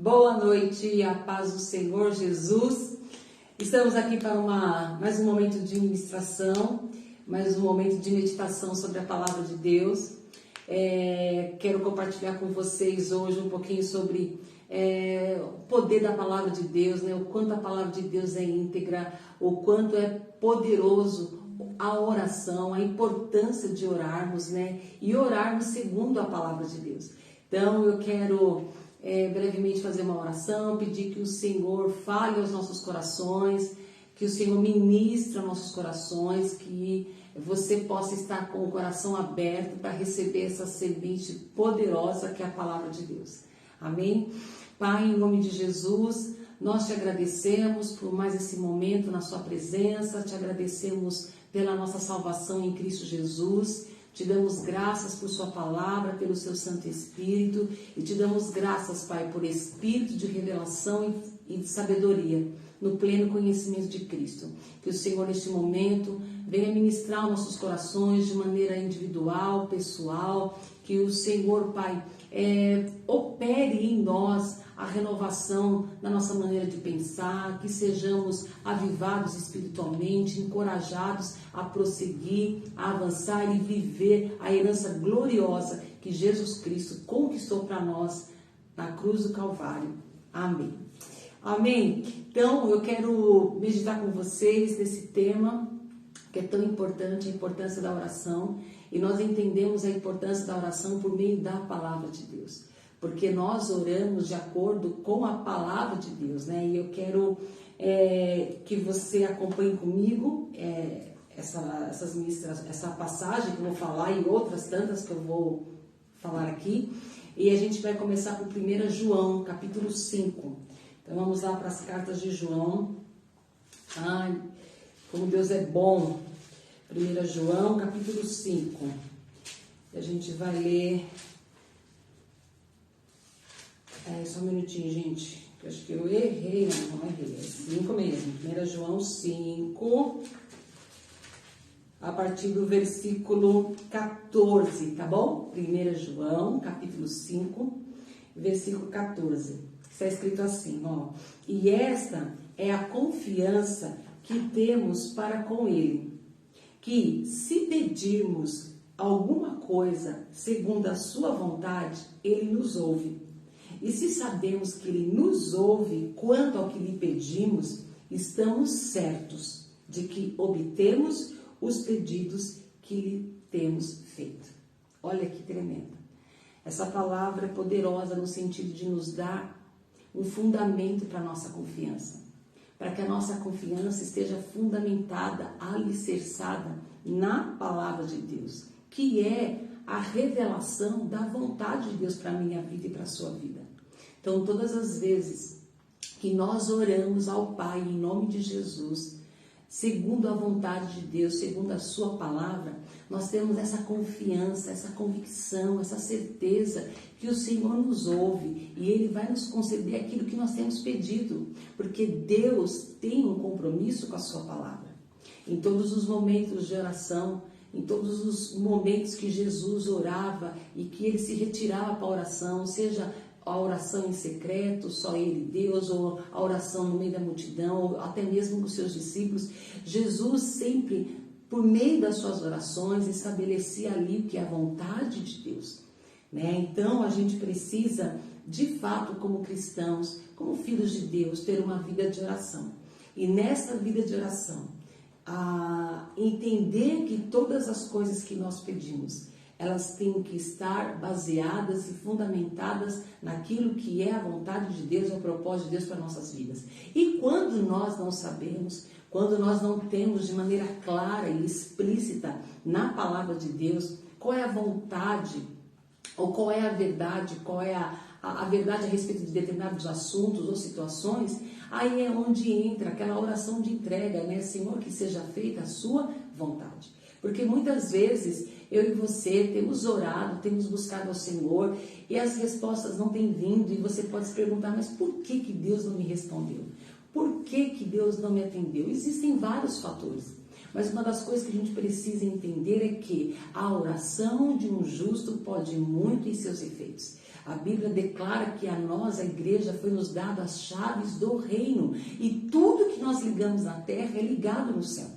Boa noite, a paz do Senhor Jesus. Estamos aqui para mais um momento de ministração, mais um momento de meditação sobre a palavra de Deus. Quero compartilhar com vocês hoje um pouquinho sobre o poder da palavra de Deus, né? O quanto a palavra de Deus é íntegra, o quanto é poderoso a oração, a importância de orarmos, né? E orarmos segundo a palavra de Deus. Então eu quero brevemente fazer uma oração, pedir que o Senhor fale aos nossos corações, que o Senhor ministre aos nossos corações, que você possa estar com o coração aberto para receber essa semente poderosa que é a palavra de Deus. Amém? Pai, em nome de Jesus, nós te agradecemos por mais esse momento na sua presença, te agradecemos pela nossa salvação em Cristo Jesus. Te damos graças por sua palavra, pelo seu Santo Espírito, e te damos graças, Pai, por espírito de revelação e de sabedoria, no pleno conhecimento de Cristo. Que o Senhor, neste momento, venha ministrar os nossos corações de maneira individual, pessoal, que o Senhor, Pai, opere em nós a renovação da nossa maneira de pensar, que sejamos avivados espiritualmente, encorajados a prosseguir, a avançar e viver a herança gloriosa que Jesus Cristo conquistou para nós na cruz do Calvário. Amém. Amém? Então, eu quero meditar com vocês nesse tema que é tão importante, a importância da oração, e nós entendemos a importância da oração por meio da palavra de Deus, porque nós oramos de acordo com a palavra de Deus, né? E eu quero que você acompanhe comigo essa passagem que eu vou falar e outras tantas que eu vou falar aqui, e a gente vai começar com 1 João, capítulo 5. Então vamos lá para as cartas de João. Ai, como Deus é bom. 1 João, capítulo 5. A gente vai ler... só um minutinho, gente. Eu acho que eu errei, não errei. É 5 mesmo. 1 João 5, a partir do versículo 14, tá bom? 1 João, capítulo 5, versículo 14. Está escrito assim, ó. E esta é a confiança que temos para com Ele, que se pedirmos alguma coisa segundo a sua vontade, Ele nos ouve. E se sabemos que Ele nos ouve quanto ao que lhe pedimos, estamos certos de que obtemos os pedidos que lhe temos feito. Olha que tremenda. Essa palavra é poderosa no sentido de nos dar um fundamento para a nossa confiança. Para que a nossa confiança esteja fundamentada, alicerçada na palavra de Deus, que é a revelação da vontade de Deus para a minha vida e para a sua vida. Então, todas as vezes que nós oramos ao Pai em nome de Jesus, segundo a vontade de Deus, segundo a sua palavra, nós temos essa confiança, essa convicção, essa certeza que o Senhor nos ouve e Ele vai nos conceder aquilo que nós temos pedido, porque Deus tem um compromisso com a sua palavra. Em todos os momentos de oração, em todos os momentos que Jesus orava e que Ele se retirava para a oração, seja a oração em secreto, só Ele e Deus, ou a oração no meio da multidão, ou até mesmo com os seus discípulos, Jesus sempre, por meio das suas orações, estabelecia ali o que é a vontade de Deus, né? Então, a gente precisa, de fato, como cristãos, como filhos de Deus, ter uma vida de oração. E nessa vida de oração, entender que todas as coisas que nós pedimos, elas têm que estar baseadas e fundamentadas naquilo que é a vontade de Deus, o propósito de Deus para nossas vidas. E quando nós não sabemos, quando nós não temos de maneira clara e explícita na palavra de Deus, qual é a vontade, ou qual é a verdade, qual é a verdade a respeito de determinados assuntos ou situações, aí é onde entra aquela oração de entrega, né? Senhor, que seja feita a sua vontade. Porque muitas vezes eu e você temos orado, temos buscado ao Senhor e as respostas não têm vindo, e você pode se perguntar, mas por que Deus não me respondeu? Por que Deus não me atendeu? Existem vários fatores, mas uma das coisas que a gente precisa entender é que a oração de um justo pode muito em seus efeitos. A Bíblia declara que a nós, a igreja, foi nos dado as chaves do reino. E tudo que nós ligamos na terra é ligado no céu.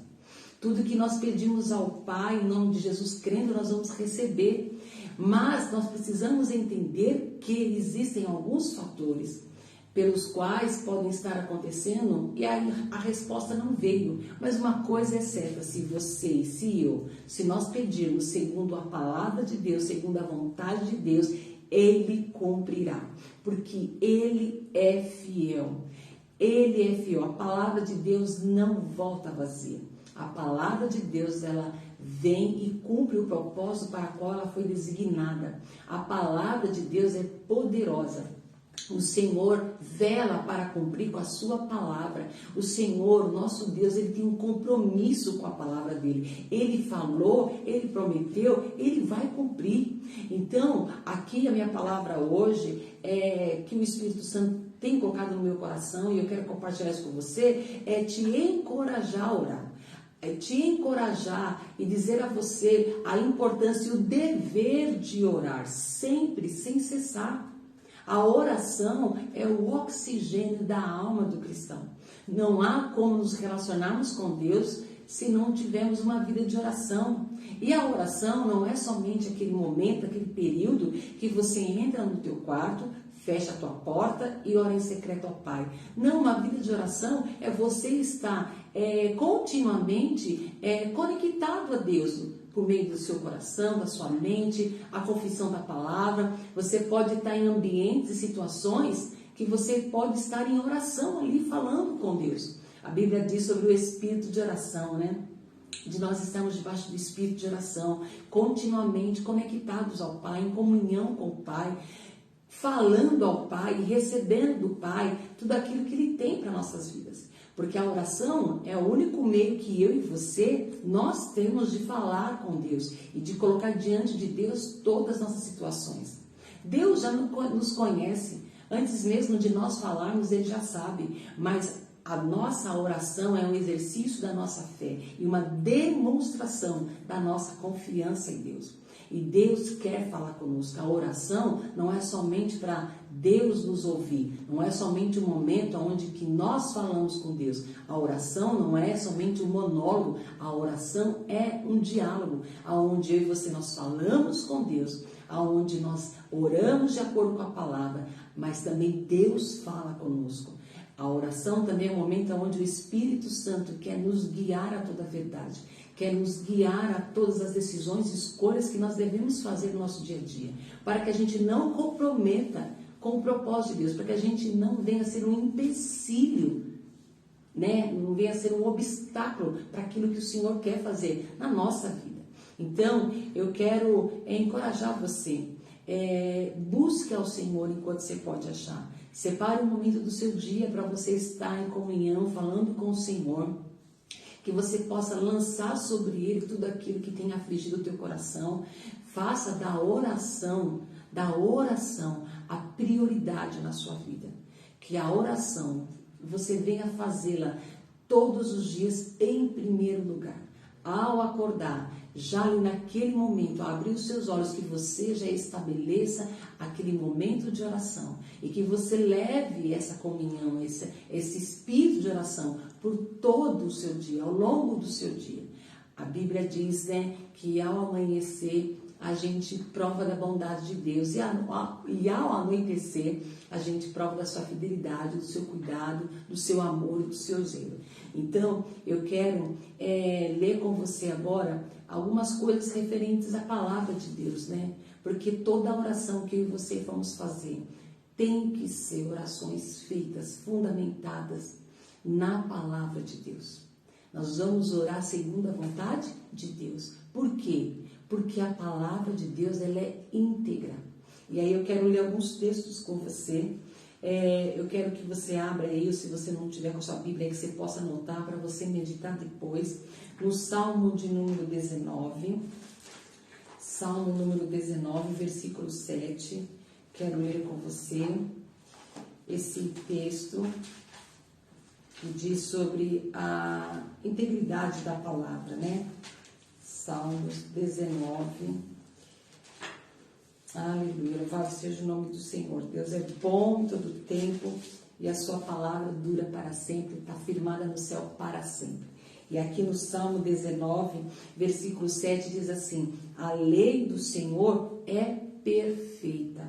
Tudo que nós pedimos ao Pai, em nome de Jesus, crendo, nós vamos receber. Mas nós precisamos entender que existem alguns fatores pelos quais podem estar acontecendo e aí a resposta não veio. Mas uma coisa é certa, se você e se eu, se nós pedirmos segundo a palavra de Deus, segundo a vontade de Deus, Ele cumprirá, porque Ele é fiel. Ele é fiel. A palavra de Deus não volta vazia. A palavra de Deus, ela vem e cumpre o propósito para o qual ela foi designada. A palavra de Deus é poderosa. O Senhor vela para cumprir com a sua palavra. O Senhor, nosso Deus, Ele tem um compromisso com a palavra dEle. Ele falou, Ele prometeu, Ele vai cumprir. Então, aqui a minha palavra hoje é que o Espírito Santo tem colocado no meu coração e eu quero compartilhar isso com você, é te encorajar a orar. É te encorajar e dizer a você a importância e o dever de orar, sempre, sem cessar. A oração é o oxigênio da alma do cristão. Não há como nos relacionarmos com Deus se não tivermos uma vida de oração. E a oração não é somente aquele momento, aquele período que você entra no teu quarto, fecha a tua porta e ora em secreto ao Pai. Não, uma vida de oração é você estar continuamente conectado a Deus, por meio do seu coração, da sua mente, a confissão da palavra. Você pode estar em ambientes e situações que você pode estar em oração ali, falando com Deus. A Bíblia diz sobre o espírito de oração, né? De nós estarmos debaixo do espírito de oração, continuamente conectados ao Pai, em comunhão com o Pai, falando ao Pai e recebendo do Pai tudo aquilo que Ele tem para nossas vidas. Porque a oração é o único meio que eu e você, nós temos de falar com Deus e de colocar diante de Deus todas as nossas situações. Deus já nos conhece, antes mesmo de nós falarmos, Ele já sabe, mas a nossa oração é um exercício da nossa fé e uma demonstração da nossa confiança em Deus. E Deus quer falar conosco. A oração não é somente para Deus nos ouvir, não é somente um momento onde que nós falamos com Deus. A oração não é somente um monólogo, a oração é um diálogo, onde eu e você nós falamos com Deus, onde nós oramos de acordo com a palavra, mas também Deus fala conosco. A oração também é um momento onde o Espírito Santo quer nos guiar a toda a verdade, quer nos guiar a todas as decisões e escolhas que nós devemos fazer no nosso dia a dia, para que a gente não comprometa com o propósito de Deus, para que a gente não venha a ser um empecilho, né? Não venha a ser um obstáculo para aquilo que o Senhor quer fazer na nossa vida. Então, eu quero encorajar você, busque ao Senhor enquanto você pode achar. Separe um momento do seu dia para você estar em comunhão, falando com o Senhor, que você possa lançar sobre Ele tudo aquilo que tem afligido o teu coração. Faça da oração a prioridade na sua vida. Que a oração, você venha fazê-la todos os dias em primeiro lugar. Ao acordar, já ali naquele momento, ao abrir os seus olhos, que você já estabeleça aquele momento de oração e que você leve essa comunhão, esse espírito de oração por todo o seu dia, ao longo do seu dia. A Bíblia diz, né, que ao amanhecer a gente prova da bondade de Deus e ao anoitecer a gente prova da sua fidelidade, do seu cuidado, do seu amor e do seu zelo. Então, eu quero ler com você agora algumas coisas referentes à palavra de Deus, né? Porque toda oração que eu e você vamos fazer tem que ser orações feitas, fundamentadas na palavra de Deus. Nós vamos orar segundo a vontade de Deus. Por quê? Porque a palavra de Deus, ela é íntegra. E aí eu quero ler alguns textos com você. Eu quero que você abra aí, ou se você não tiver com a sua Bíblia, que você possa anotar para você meditar depois. No Salmo de número 19, Salmo número 19, versículo 7. Quero ler com você esse texto que diz sobre a integridade da palavra, né? Salmos 19, Aleluia, louvado seja o nome do Senhor. Deus é bom em todo tempo e a sua palavra dura para sempre, está firmada no céu para sempre. E aqui no Salmo 19, versículo 7 diz assim: a lei do Senhor é perfeita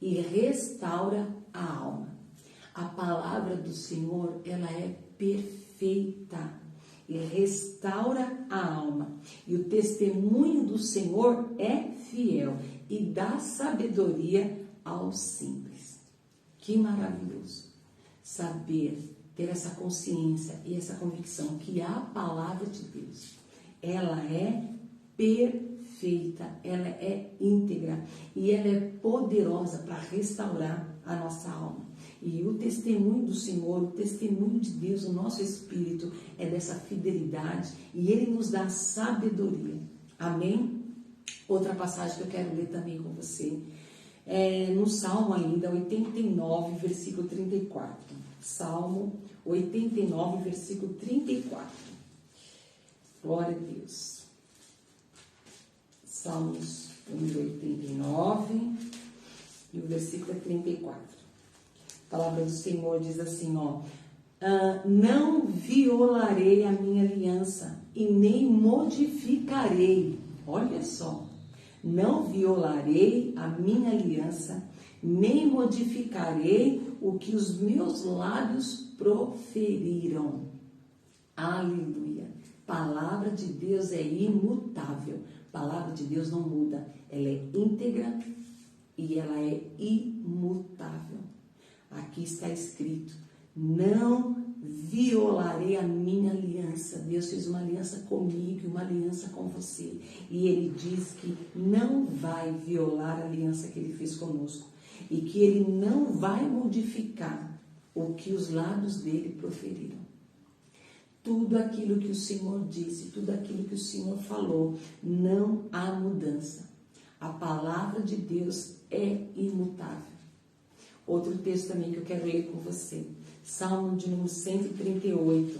e restaura a alma. A palavra do Senhor, ela é perfeita e restaura a alma. E o testemunho do Senhor é fiel e dá sabedoria aos simples. Que maravilhoso saber, ter essa consciência e essa convicção que a palavra de Deus, ela é perfeita, ela é íntegra e ela é poderosa para restaurar a nossa alma. E o testemunho do Senhor, o testemunho de Deus, o nosso Espírito é dessa fidelidade e Ele nos dá sabedoria. Amém? Outra passagem que eu quero ler também com você é no Salmo ainda, 89, versículo 34. Salmo 89, versículo 34. Glória a Deus. Salmos 89 e o versículo é 34. A palavra do Senhor diz assim, ó: não violarei a minha aliança e nem modificarei. Olha só. Não violarei a minha aliança, nem modificarei o que os meus lábios proferiram. Aleluia. Palavra de Deus é imutável. Palavra de Deus não muda. Ela é íntegra e ela é imutável. Aqui está escrito: não violarei a minha aliança. Deus fez uma aliança comigo, uma aliança com você. E Ele diz que não vai violar a aliança que Ele fez conosco. E que Ele não vai modificar o que os lábios dele proferiram. Tudo aquilo que o Senhor disse, tudo aquilo que o Senhor falou, não há mudança. A palavra de Deus é imutável. Outro texto também que eu quero ler com você. Salmo de número 138.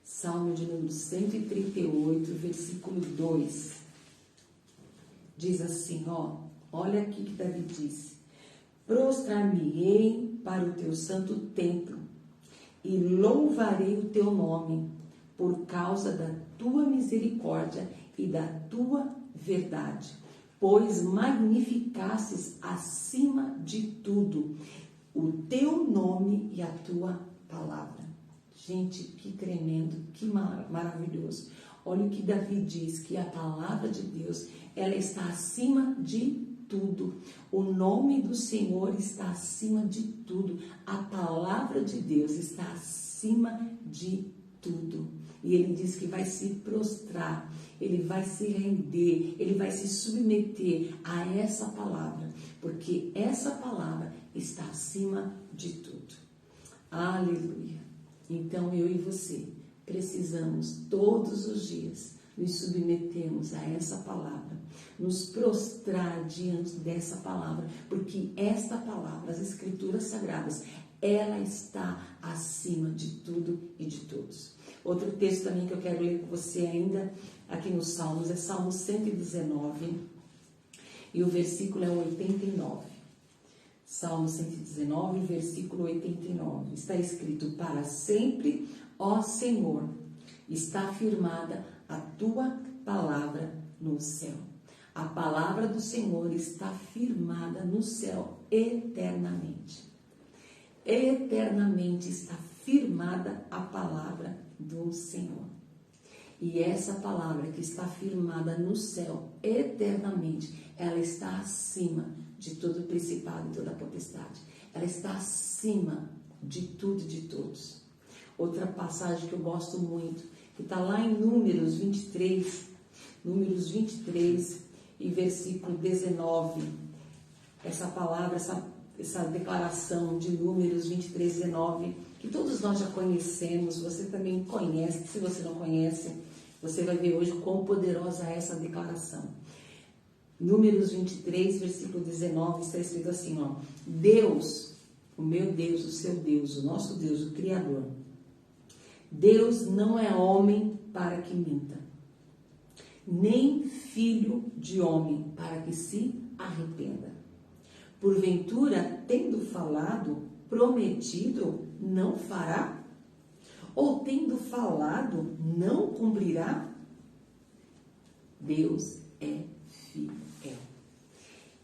Salmo de número 138, versículo 2. Diz assim, ó. Olha aqui que Davi disse: prostrar-me-ei para o teu santo templo e louvarei o teu nome por causa da tua misericórdia e da tua verdade, pois magnificastes acima de tudo o teu nome e a tua palavra. Gente, que tremendo, que maravilhoso. Olha o que Davi diz, que a palavra de Deus, ela está acima de tudo. O nome do Senhor está acima de tudo. A palavra de Deus está acima de tudo. E ele diz que vai se prostrar, ele vai se render, ele vai se submeter a essa palavra, porque essa palavra está acima de tudo. Aleluia. Então eu e você precisamos todos os dias nos submetermos a essa palavra, nos prostrar diante dessa palavra, porque esta palavra, as Escrituras Sagradas, ela está acima de tudo e de todos. Outro texto também que eu quero ler com você ainda, aqui nos Salmos, é Salmo 119, e o versículo é 89. Salmo 119, versículo 89. Está escrito: para sempre, ó Senhor, está firmada a tua palavra no céu. A palavra do Senhor está firmada no céu eternamente. Eternamente está firmada a palavra do Senhor. E essa palavra que está firmada no céu eternamente, ela está acima de todo principado e toda potestade. Ela está acima de tudo e de todos. Outra passagem que eu gosto muito, que está lá em Números 23 e versículo 19. Essa palavra, essa declaração de Números 23, 19, que todos nós já conhecemos, você também conhece. Se você não conhece, você vai ver hoje quão poderosa é essa declaração. Números 23, versículo 19, está escrito assim, ó: Deus, o meu Deus, o seu Deus, o nosso Deus, o Criador, Deus não é homem para que minta, nem filho de homem, para que se arrependa. Porventura, tendo falado, prometido, não fará? Ou tendo falado, não cumprirá? Deus é fiel.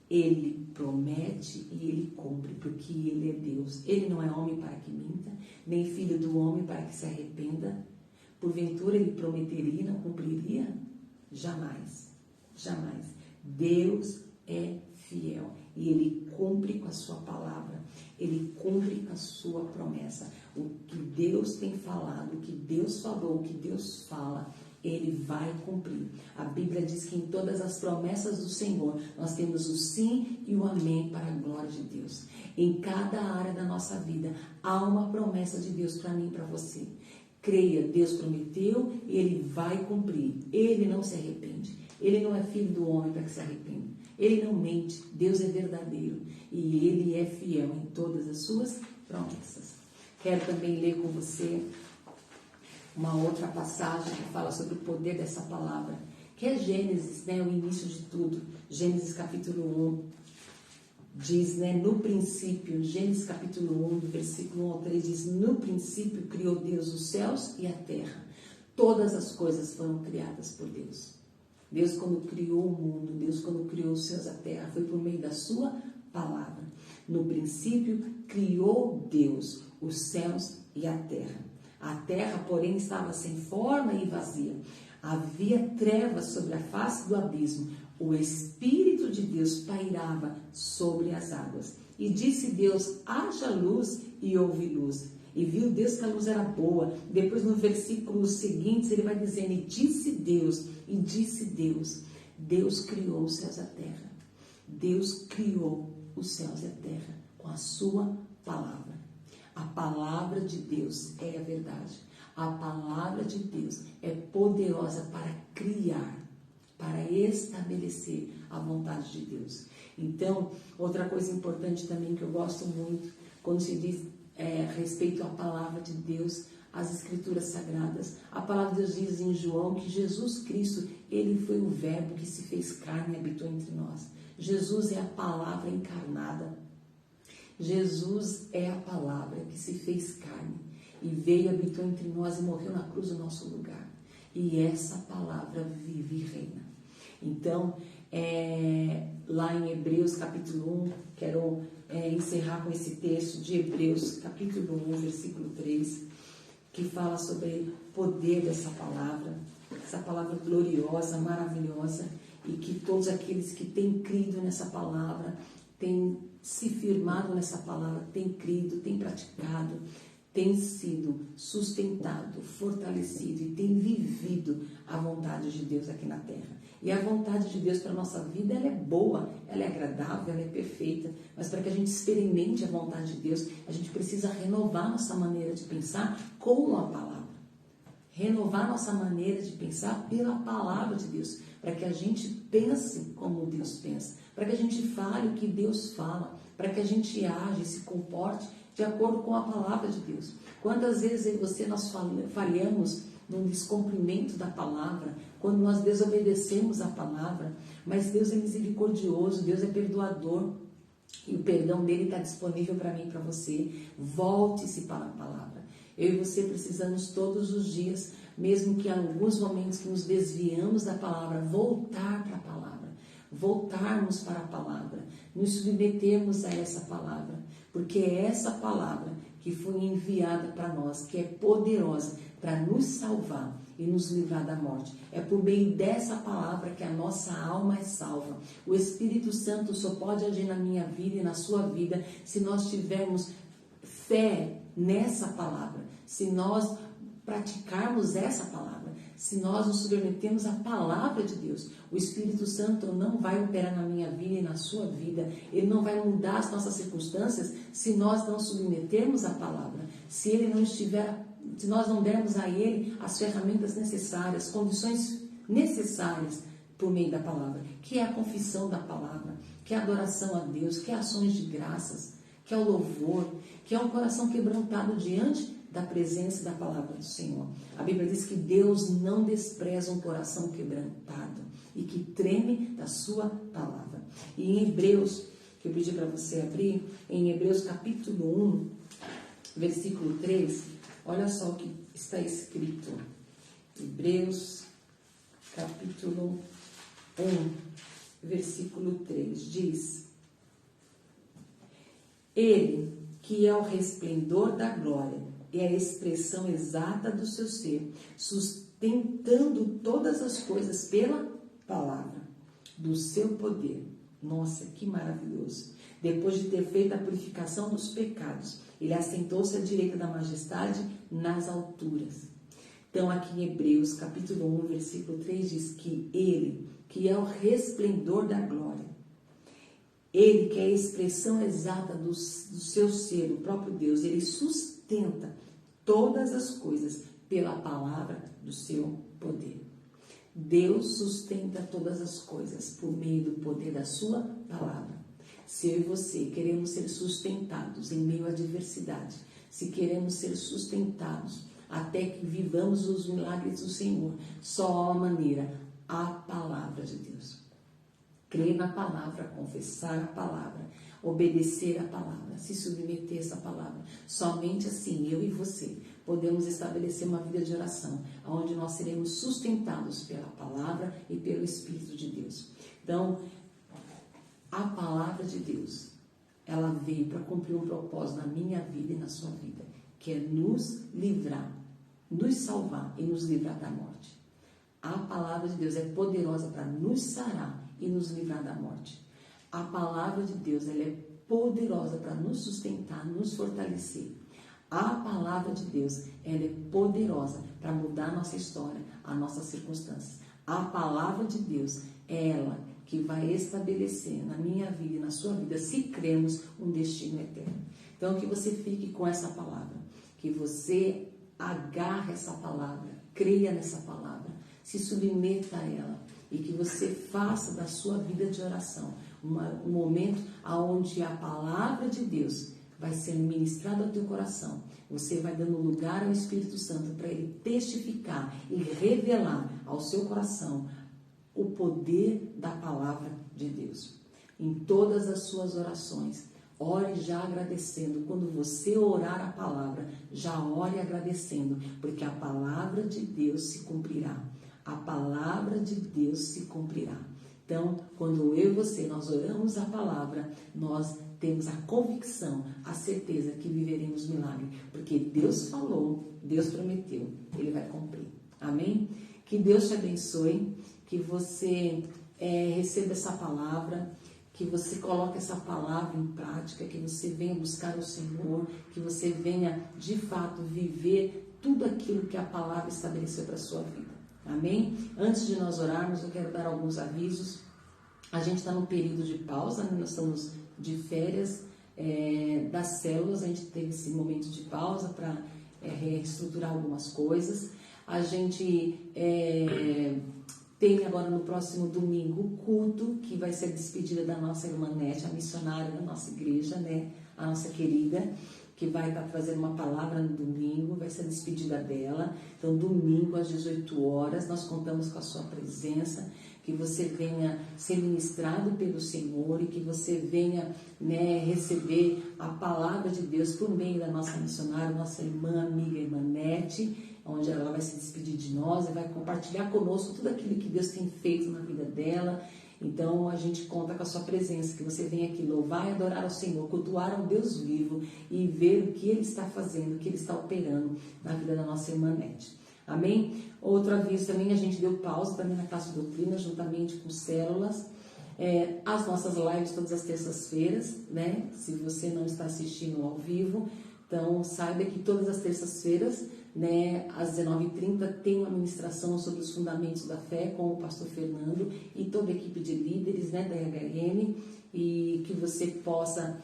Ele promete e ele cumpre, porque ele é Deus. Ele não é homem para que minta, nem filho do homem para que se arrependa. Porventura ele prometeria e não cumpriria? Jamais, jamais. Deus é fiel e ele cumpre com a sua palavra, ele cumpre com a sua promessa. O que Deus tem falado, o que Deus falou, o que Deus fala, ele vai cumprir. A Bíblia diz que em todas as promessas do Senhor, nós temos o sim e o amém para a glória de Deus. Em cada área da nossa vida, há uma promessa de Deus para mim e para você. Creia, Deus prometeu e ele vai cumprir. Ele não se arrepende. Ele não é filho do homem para que se arrependa. Ele não mente. Deus é verdadeiro e ele é fiel em todas as suas promessas. Quero também ler com você uma outra passagem que fala sobre o poder dessa palavra, que é Gênesis, né, o início de tudo. Gênesis capítulo 1 diz, né, no princípio, Gênesis capítulo 1, do versículo 1 ao 3, diz, no princípio criou Deus os céus e a terra. Todas as coisas foram criadas por Deus. Deus, quando criou o mundo, Deus, quando criou os céus e a terra, foi por meio da sua palavra. No princípio criou Deus os céus e a terra. A terra, porém, estava sem forma e vazia. Havia trevas sobre a face do abismo. O Espírito de Deus pairava sobre as águas. E disse Deus, haja luz, e houve luz. E viu Deus que a luz era boa. Depois, no versículo seguinte, ele vai dizendo, e disse Deus, Deus criou os céus e a terra. Deus criou os céus e a terra com a sua palavra. A palavra de Deus é a verdade. A palavra de Deus é poderosa para criar, para estabelecer a vontade de Deus. Então, outra coisa importante também que eu gosto muito, quando se diz a respeito à palavra de Deus, as escrituras sagradas, a palavra de Deus diz em João que Jesus Cristo, ele foi o verbo que se fez carne e habitou entre nós. Jesus é a palavra encarnada. Jesus é a palavra que se fez carne e veio, habitou entre nós e morreu na cruz no nosso lugar. E essa palavra vive e reina. Então, lá em Hebreus capítulo 1, quero encerrar com esse texto de Hebreus capítulo 1, versículo 3, que fala sobre o poder dessa palavra, essa palavra gloriosa, maravilhosa, e que todos aqueles que têm crido nessa palavra, têm se firmado nessa palavra, têm crido, têm praticado, têm sido sustentado, fortalecido e têm vivido a vontade de Deus aqui na terra. E a vontade de Deus para a nossa vida, ela é boa, ela é agradável, ela é perfeita, mas para que a gente experimente a vontade de Deus, a gente precisa renovar nossa maneira de pensar com a palavra. Renovar nossa maneira de pensar pela palavra de Deus, para que a gente pense como Deus pensa, para que a gente fale o que Deus fala, para que a gente age e se comporte de acordo com a palavra de Deus. Quantas vezes eu e você nós falhamos no descumprimento da palavra, quando nós desobedecemos a palavra, mas Deus é misericordioso, Deus é perdoador, e o perdão dele está disponível para mim e para você. Volte-se para a palavra. Eu e você precisamos todos os dias, mesmo que em alguns momentos que nos desviamos da palavra, voltar para a palavra, voltarmos para a palavra, nos submetermos a essa palavra, porque é essa palavra que foi enviada para nós, que é poderosa para nos salvar e nos livrar da morte. É por meio dessa palavra que a nossa alma é salva. O Espírito Santo só pode agir na minha vida e na sua vida se nós tivermos fé nessa palavra, se nós praticarmos essa palavra, se nós nos submetemos à palavra de Deus. O Espírito Santo não vai operar na minha vida e na sua vida, ele não vai mudar as nossas circunstâncias se nós não submetermos à palavra, se ele não estiver, se nós não dermos a ele as ferramentas necessárias, condições necessárias por meio da palavra, que é a confissão da palavra, que é a adoração a Deus, que é ações de graças, que é o louvor, que é um coração quebrantado diante da presença da palavra do Senhor. A Bíblia diz que Deus não despreza um coração quebrantado e que treme da sua palavra. E em Hebreus, que eu pedi para você abrir, em Hebreus capítulo 1, versículo 3, olha só o que está escrito. Hebreus capítulo 1, versículo 3, diz: Ele, que é o resplendor da glória e a expressão exata do seu ser, sustentando todas as coisas pela palavra do seu poder. Nossa, que maravilhoso! Depois de ter feito a purificação dos pecados, ele assentou-se à direita da majestade nas alturas. Então, aqui em Hebreus, capítulo 1, versículo 3, diz que ele, que é o resplendor da glória, ele que é a expressão exata do seu ser, o próprio Deus, ele sustenta todas as coisas pela palavra do seu poder. Deus sustenta todas as coisas por meio do poder da sua palavra. Se eu e você queremos ser sustentados em meio à adversidade, se queremos ser sustentados até que vivamos os milagres do Senhor, só há uma maneira: a palavra de Deus. Crer na palavra, confessar a palavra, obedecer a palavra, se submeter a essa palavra. Somente assim, eu e você, podemos estabelecer uma vida de oração, onde nós seremos sustentados pela palavra e pelo Espírito de Deus. Então, a palavra de Deus, ela veio para cumprir um propósito na minha vida e na sua vida, que é nos livrar, nos salvar e nos livrar da morte. A palavra de Deus é poderosa para nos sarar e nos livrar da morte. A palavra de Deus, ela é poderosa para nos sustentar, nos fortalecer. A palavra de Deus, ela é poderosa para mudar a nossa história, as nossas circunstâncias. A palavra de Deus é ela que vai estabelecer na minha vida e na sua vida, se cremos, um destino eterno. Então, que você fique com essa palavra, que você agarre essa palavra, creia nessa palavra, se submeta a ela e que você faça da sua vida de oração um momento onde a palavra de Deus vai ser ministrada ao teu coração. Você vai dando lugar ao Espírito Santo para ele testificar e revelar ao seu coração o poder da palavra de Deus. Em todas as suas orações, ore já agradecendo. Quando você orar a palavra, já ore agradecendo, porque a palavra de Deus se cumprirá. A palavra de Deus se cumprirá. Então, quando eu e você, nós oramos a palavra, nós temos a convicção, a certeza que viveremos milagre. Porque Deus falou, Deus prometeu, Ele vai cumprir. Amém? Que Deus te abençoe, que você receba essa palavra, que você coloque essa palavra em prática, que você venha buscar o Senhor, que você venha, de fato, viver tudo aquilo que a palavra estabeleceu para a sua vida. Amém? Antes de nós orarmos, eu quero dar alguns avisos. A gente está num período de pausa, né? Nós estamos de férias das células, a gente teve esse momento de pausa para reestruturar algumas coisas. A gente tem agora no próximo domingo o culto, que vai ser a despedida da nossa irmã Nete, a missionária da nossa igreja, né? A nossa querida, que vai estar trazendo uma palavra no domingo, vai ser a despedida dela. Então, domingo às 18 horas, nós contamos com a sua presença, que você venha ser ministrado pelo Senhor e que você venha, né, receber a palavra de Deus por meio da nossa missionária, nossa irmã, amiga, irmã Nete, onde ela vai se despedir de nós e vai compartilhar conosco tudo aquilo que Deus tem feito na vida dela. Então, a gente conta com a sua presença, que você venha aqui louvar e adorar ao Senhor, cultuar ao Deus vivo e ver o que Ele está fazendo, o que Ele está operando na vida da nossa irmã Nete. Amém? Outro aviso também, a gente deu pausa também na Classe Doutrina, juntamente com células. As nossas lives todas as terças-feiras, né? Se você não está assistindo ao vivo, então saiba que todas as terças-feiras, né, às 19h30, tem uma ministração sobre os fundamentos da fé com o pastor Fernando e toda a equipe de líderes, né, da HRM, e que você possa,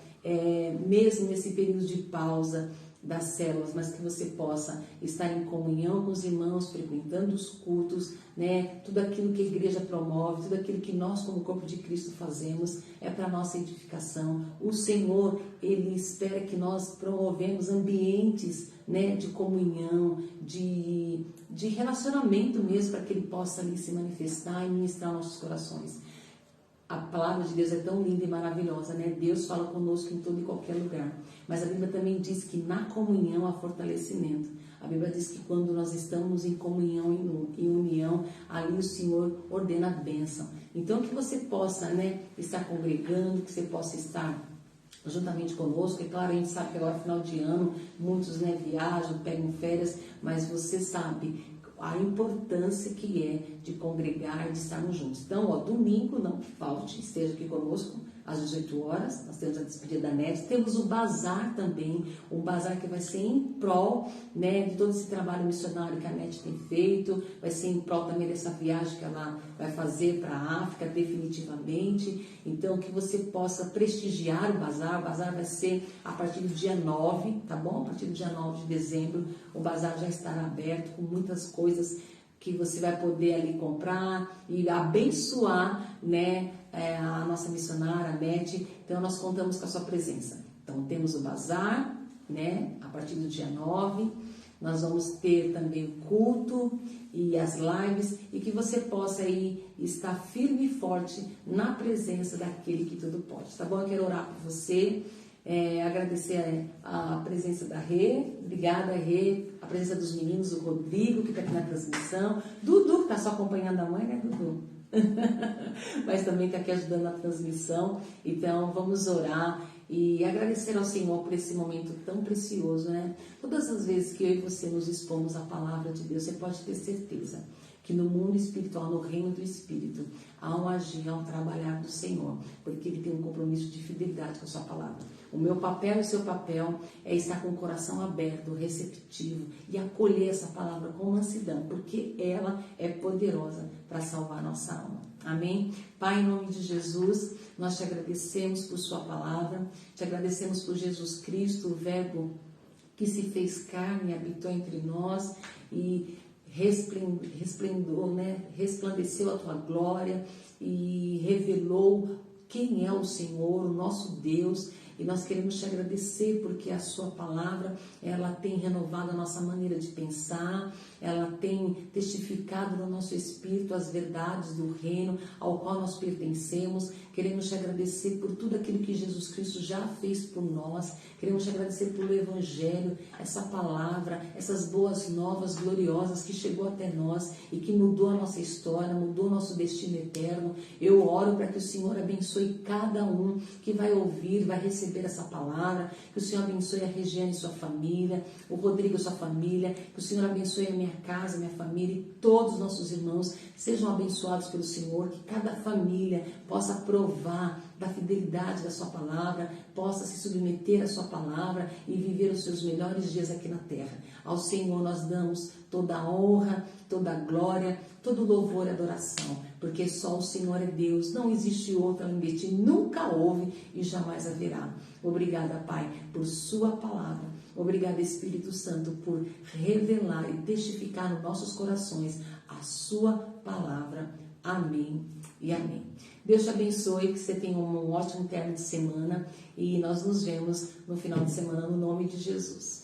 mesmo nesse período de pausa, das células, mas que você possa estar em comunhão com os irmãos, frequentando os cultos, né? Tudo aquilo que a igreja promove, tudo aquilo que nós como corpo de Cristo fazemos é para nossa edificação. O Senhor, Ele espera que nós promovemos ambientes, né, de comunhão, de relacionamento mesmo, para que Ele possa ali se manifestar e ministrar nossos corações. A palavra de Deus é tão linda e maravilhosa, né? Deus fala conosco em todo e qualquer lugar. Mas a Bíblia também diz que na comunhão há fortalecimento. A Bíblia diz que quando nós estamos em comunhão, em união, ali o Senhor ordena a bênção. Então que você possa, né, estar congregando, que você possa estar juntamente conosco. É claro, a gente sabe que agora é final de ano, muitos, né, viajam, pegam férias, mas você sabe a importância que é de congregar, de estarmos juntos. Então, ó, domingo, não falte, esteja aqui conosco às 18 horas, nós temos a despedida da NET, temos o bazar também, um bazar que vai ser em prol, né, de todo esse trabalho missionário que a NET tem feito, vai ser em prol também dessa viagem que ela vai fazer para a África definitivamente. Então, que você possa prestigiar o bazar vai ser a partir do dia 9, tá bom? A partir do dia 9 de dezembro, o bazar já estará aberto com muitas coisas que você vai poder ali comprar e abençoar, né, a nossa missionária, a NET. Então, nós contamos com a sua presença. Então, temos o bazar, né, a partir do dia 9. Nós vamos ter também o culto e as lives, e que você possa aí estar firme e forte na presença daquele que tudo pode. Tá bom? Eu quero orar por você. Agradecer a presença da Rê, obrigada Rê, a presença dos meninos, o Rodrigo que está aqui na transmissão, Dudu que está só acompanhando a mãe, né Dudu? Mas também está aqui ajudando na transmissão. Então vamos orar e agradecer ao Senhor por esse momento tão precioso, né? Todas as vezes que eu e você nos expomos à palavra de Deus, você pode ter certeza que no mundo espiritual, no reino do Espírito, há um agir, há um trabalhar do Senhor, porque Ele tem um compromisso de fidelidade com a sua palavra. O meu papel e o seu papel é estar com o coração aberto, receptivo e acolher essa palavra com mansidão, porque ela é poderosa para salvar a nossa alma. Amém? Pai, em nome de Jesus, nós te agradecemos por sua palavra, te agradecemos por Jesus Cristo, o Verbo que se fez carne e habitou entre nós e resplendeu, né? Resplandeceu a tua glória e revelou quem é o Senhor, o nosso Deus. E nós queremos te agradecer porque a sua palavra, ela tem renovado a nossa maneira de pensar, ela tem testificado no nosso espírito as verdades do reino ao qual nós pertencemos. Queremos te agradecer por tudo aquilo que Jesus Cristo já fez por nós. Queremos te agradecer pelo Evangelho, essa palavra, essas boas novas gloriosas que chegou até nós e que mudou a nossa história, mudou o nosso destino eterno. Eu oro para que o Senhor abençoe cada um que vai ouvir, vai receber essa palavra, que o Senhor abençoe a Regiane e sua família, o Rodrigo e sua família, que o Senhor abençoe a minha casa, minha família e todos os nossos irmãos sejam abençoados pelo Senhor, que cada família possa provar da fidelidade da sua palavra, possa se submeter à sua palavra e viver os seus melhores dias aqui na terra. Ao Senhor nós damos toda a honra, toda a glória, todo o louvor e adoração, porque só o Senhor é Deus, não existe outro além de ti, nunca houve e jamais haverá. Obrigada, Pai, por sua palavra. Obrigada, Espírito Santo, por revelar e testificar nos nossos corações a sua palavra. Amém e amém. Deus te abençoe, que você tenha um ótimo término de semana e nós nos vemos no final de semana no nome de Jesus.